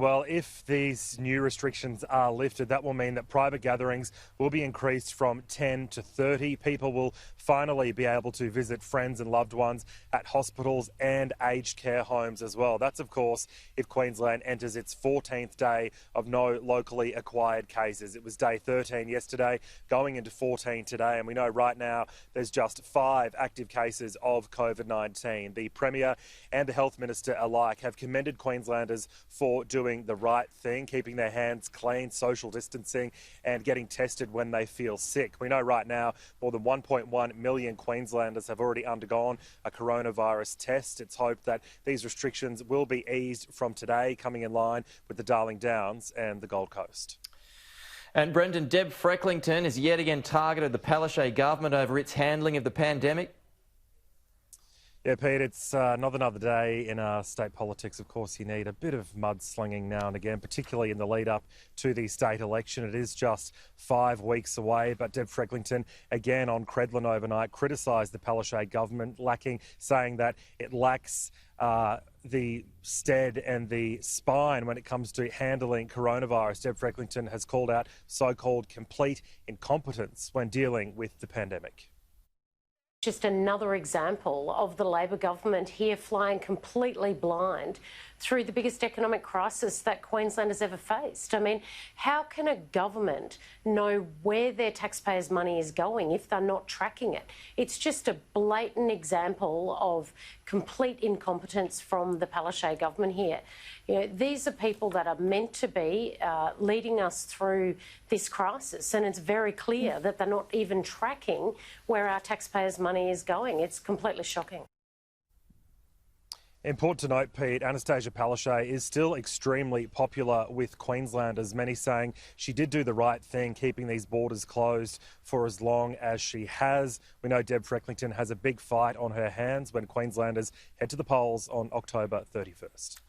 Well, if these new restrictions are lifted, that will mean that private gatherings will be increased from 10 to 30. People will finally be able to visit friends and loved ones at hospitals and aged care homes as well. That's, of course, if Queensland enters its 14th day of no locally acquired cases. It was day 13 yesterday, going into 14 today, and we know right now there's just 5 active cases of COVID-19. The Premier and the Health Minister alike have commended Queenslanders for doing the right thing, keeping their hands clean, social distancing and getting tested when they feel sick. We know right now more than 1.1 million Queenslanders have already undergone a coronavirus test. It's hoped that these restrictions will be eased from today, coming in line with the Darling Downs and the Gold Coast. And Brendan, Deb Frecklington has yet again targeted the Palaszczuk government over its handling of the pandemic. Yeah, Pete, it's not another day in state politics. Of course, you need a bit of mudslinging now and again, particularly in the lead up to the state election. It is just 5 weeks away, but Deb Frecklington, again on Credlin overnight, criticised the Palaszczuk government, saying that it lacks the stead and the spine when it comes to handling coronavirus. Deb Frecklington has called out so-called complete incompetence when dealing with the pandemic. Just another example of the Labor government here flying completely blind through the biggest economic crisis that Queensland has ever faced. I mean, how can a government know where their taxpayers' money is going if they're not tracking it? It's just a blatant example of complete incompetence from the Palaszczuk government here. You know, these are people that are meant to be leading us through this crisis, and it's very clear that they're not even tracking where our taxpayers' money is going. It's completely shocking. Important to note, Pete, Annastacia Palaszczuk is still extremely popular with Queenslanders, many saying she did do the right thing, keeping these borders closed for as long as she has. We know Deb Frecklington has a big fight on her hands when Queenslanders head to the polls on October 31st.